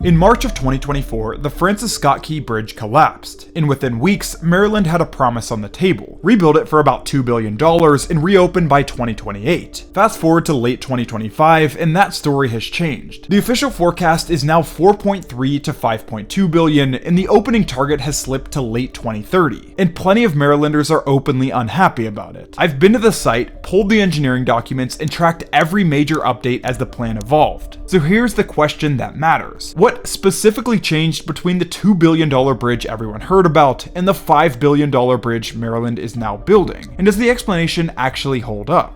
In March of 2024, the Francis Scott Key Bridge collapsed, and within weeks, Maryland had a promise on the table: rebuild it for about $2 billion and reopen by 2028. Fast forward to late 2025, and that story has changed. The official forecast is now $4.3 to $5.2 billion, and the opening target has slipped to late 2030, and plenty of Marylanders are openly unhappy about it. I've been to the site, pulled the engineering documents, and tracked every major update as the plan evolved. So here's the question that matters. What specifically changed between the $2 billion bridge everyone heard about and the $5 billion bridge Maryland is now building? And does the explanation actually hold up?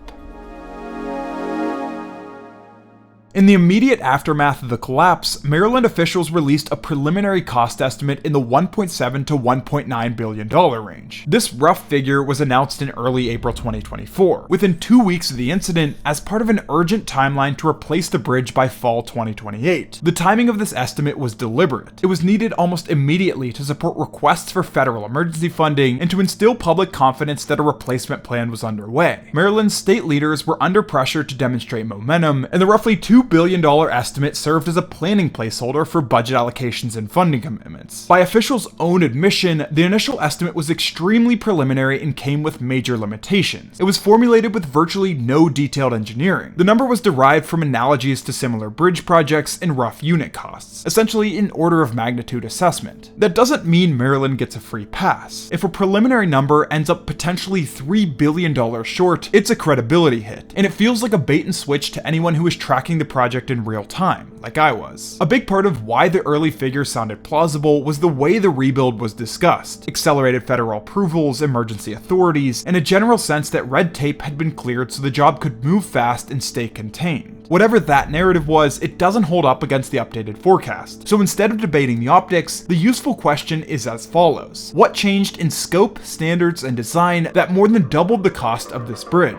In the immediate aftermath of the collapse, Maryland officials released a preliminary cost estimate in the $1.7 to $1.9 billion range. This rough figure was announced in early April 2024, within 2 weeks of the incident, as part of an urgent timeline to replace the bridge by fall 2028. The timing of this estimate was deliberate. It was needed almost immediately to support requests for federal emergency funding and to instill public confidence that a replacement plan was underway. Maryland's state leaders were under pressure to demonstrate momentum, and the roughly $2 billion estimate served as a planning placeholder for budget allocations and funding commitments. By officials' own admission, the initial estimate was extremely preliminary and came with major limitations. It was formulated with virtually no detailed engineering. The number was derived from analogies to similar bridge projects and rough unit costs, essentially an order of magnitude assessment. That doesn't mean Maryland gets a free pass. If a preliminary number ends up potentially $3 billion short, it's a credibility hit, and it feels like a bait and switch to anyone who is tracking the project in real time, like I was. A big part of why the early figures sounded plausible was the way the rebuild was discussed: accelerated federal approvals, emergency authorities, and a general sense that red tape had been cleared so the job could move fast and stay contained. Whatever that narrative was, it doesn't hold up against the updated forecast. So instead of debating the optics, the useful question is as follows: what changed in scope, standards, and design that more than doubled the cost of this bridge?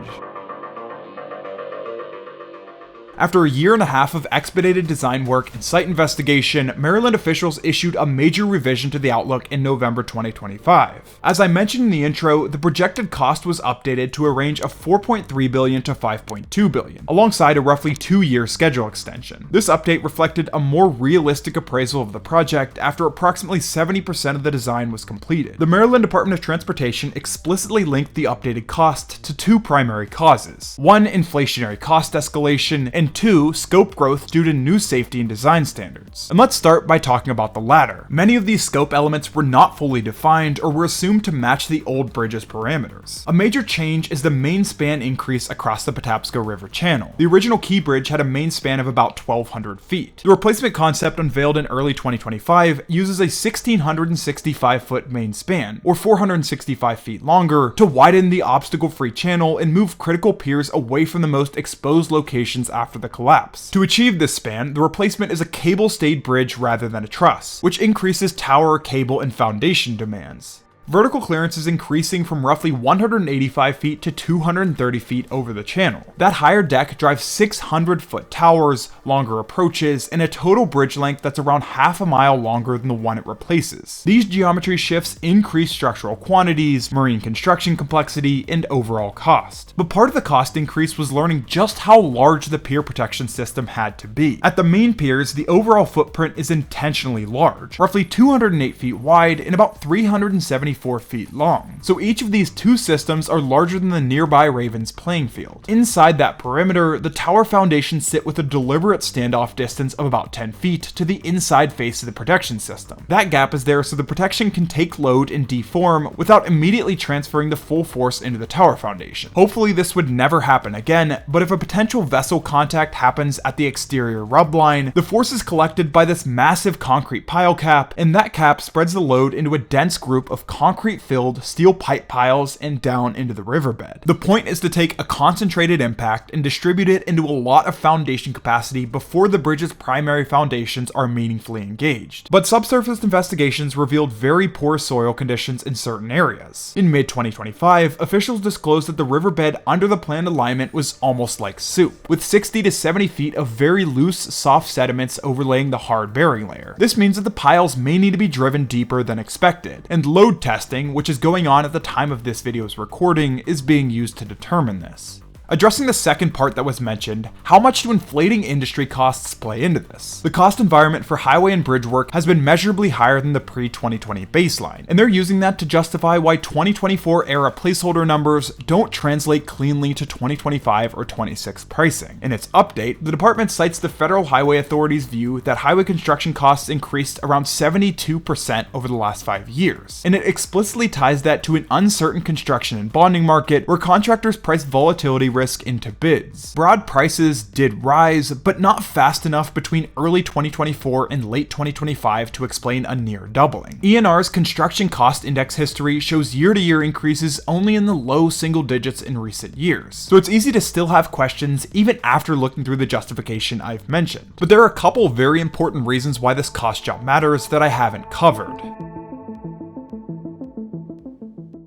After a year and a half of expedited design work and site investigation, Maryland officials issued a major revision to the outlook in November 2025. As I mentioned in the intro, the projected cost was updated to a range of $4.3 billion to $5.2 billion, alongside a roughly 2-year schedule extension. This update reflected a more realistic appraisal of the project after approximately 70% of the design was completed. The Maryland Department of Transportation explicitly linked the updated cost to 2 primary causes: 1, inflationary cost escalation, and 2, scope growth due to new safety and design standards. And let's start by talking about the latter. Many of these scope elements were not fully defined or were assumed to match the old bridge's parameters. A major change is the main span increase across the Patapsco River channel. The original Key Bridge had a main span of about 1,200 feet. The replacement concept unveiled in early 2025 uses a 1,665-foot main span, or 465 feet longer, to widen the obstacle-free channel and move critical piers away from the most exposed locations after the collapse. To achieve this span, the replacement is a cable-stayed bridge rather than a truss, which increases tower, cable, and foundation demands. Vertical clearance is increasing from roughly 185 feet to 230 feet over the channel. That higher deck drives 600-foot towers, longer approaches, and a total bridge length that's around half a mile longer than the one it replaces. These geometry shifts increase structural quantities, marine construction complexity, and overall cost. But part of the cost increase was learning just how large the pier protection system had to be. At the main piers, the overall footprint is intentionally large, roughly 208 feet wide and about 374 feet long. So each of these 2 systems are larger than the nearby Ravens playing field. Inside that perimeter, the tower foundations sit with a deliberate standoff distance of about 10 feet to the inside face of the protection system. That gap is there so the protection can take load and deform without immediately transferring the full force into the tower foundation. Hopefully this would never happen again, but if a potential vessel contact happens at the exterior rub line, the force is collected by this massive concrete pile cap, and that cap spreads the load into a dense group of concrete-filled steel pipe piles and down into the riverbed. The point is to take a concentrated impact and distribute it into a lot of foundation capacity before the bridge's primary foundations are meaningfully engaged. But subsurface investigations revealed very poor soil conditions in certain areas. In mid-2025, officials disclosed that the riverbed under the planned alignment was almost like soup, with 60 to 70 feet of very loose, soft sediments overlaying the hard bearing layer. This means that the piles may need to be driven deeper than expected, and load testing, which is going on at the time of this video's recording, is being used to determine this. Addressing the second part that was mentioned, how much do inflating industry costs play into this? The cost environment for highway and bridge work has been measurably higher than the pre-2020 baseline, and they're using that to justify why 2024 era placeholder numbers don't translate cleanly to 2025 or 26 pricing. In its update, the department cites the Federal Highway Authority's view that highway construction costs increased around 72% over the last 5 years, and it explicitly ties that to an uncertain construction and bonding market where contractors price volatility risk into bids. Broad prices did rise, but not fast enough between early 2024 and late 2025 to explain a near doubling. ENR's construction cost index history shows year-to-year increases only in the low single digits in recent years, so it's easy to still have questions even after looking through the justification I've mentioned. But there are a couple very important reasons why this cost jump matters that I haven't covered.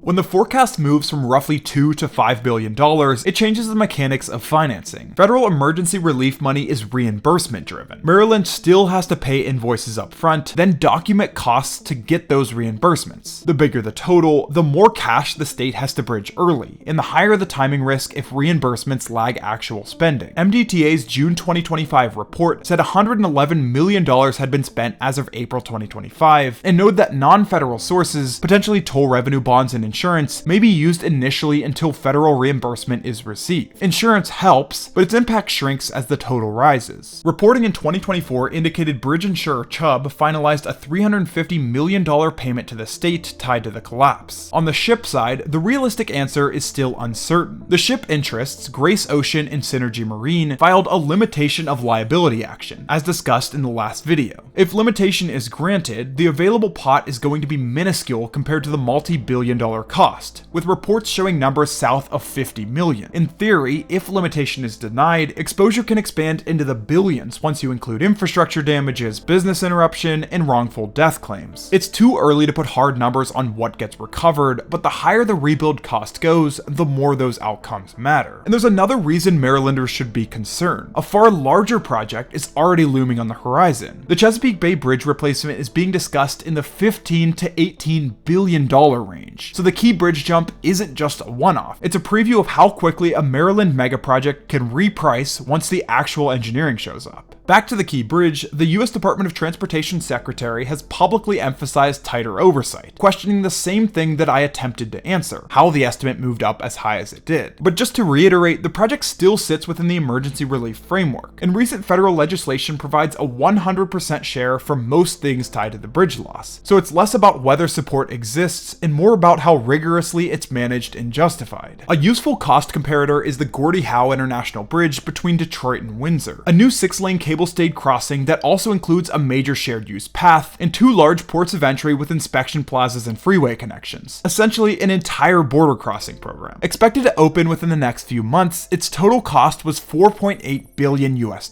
When the forecast moves from roughly $2 to $5 billion, it changes the mechanics of financing. Federal emergency relief money is reimbursement driven. Maryland still has to pay invoices up front, then document costs to get those reimbursements. The bigger the total, the more cash the state has to bridge early, and the higher the timing risk if reimbursements lag actual spending. MDTA's June 2025 report said $111 million had been spent as of April 2025, and noted that non-federal sources, potentially toll revenue bonds and insurance, may be used initially until federal reimbursement is received. Insurance helps, but its impact shrinks as the total rises. Reporting in 2024 indicated bridge insurer Chubb finalized a $350 million payment to the state tied to the collapse. On the ship side, the realistic answer is still uncertain. The ship interests, Grace Ocean and Synergy Marine, filed a limitation of liability action, as discussed in the last video. If limitation is granted, the available pot is going to be minuscule compared to the multi-billion-dollar cost, with reports showing numbers south of 50 million. In theory, if limitation is denied, exposure can expand into the billions once you include infrastructure damages, business interruption, and wrongful death claims. It's too early to put hard numbers on what gets recovered, but the higher the rebuild cost goes, the more those outcomes matter. And there's another reason Marylanders should be concerned. A far larger project is already looming on the horizon. The Chesapeake Bay Bridge replacement is being discussed in the $15 to $18 billion range. So the key bridge jump isn't just a one-off. It's a preview of how quickly a Maryland megaproject can reprice once the actual engineering shows up. Back to the Key Bridge, the US Department of Transportation Secretary has publicly emphasized tighter oversight, questioning the same thing that I attempted to answer, how the estimate moved up as high as it did. But just to reiterate, the project still sits within the emergency relief framework, and recent federal legislation provides a 100% share for most things tied to the bridge loss. So it's less about whether support exists and more about how rigorously it's managed and justified. A useful cost comparator is the Gordie Howe International Bridge between Detroit and Windsor, a new 6-lane cable-stayed crossing that also includes a major shared use path and 2 large ports of entry with inspection plazas and freeway connections. Essentially an entire border crossing program. Expected to open within the next few months, its total cost was $4.8 billion US.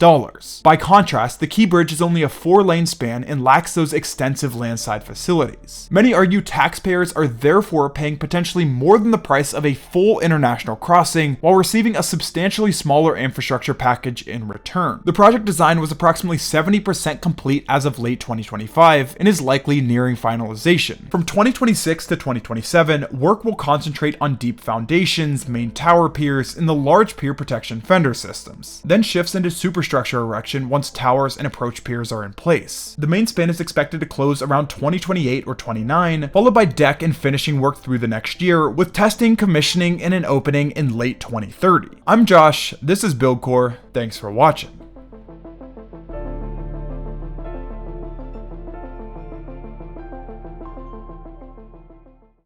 By contrast, the Key Bridge is only a 4-lane span and lacks those extensive landside facilities. Many argue taxpayers are therefore paying potentially more than the price of a full international crossing while receiving a substantially smaller infrastructure package in return. The project design was approximately 70% complete as of late 2025 and is likely nearing finalization. From 2026 to 2027, work will concentrate on deep foundations, main tower piers, and the large pier protection fender systems, then shifts into superstructure erection once towers and approach piers are in place. The main span is expected to close around 2028 or 29, followed by deck and finishing work through the next year, with testing, commissioning, and an opening in late 2030. I'm Josh, this is BuildCore, thanks for watching.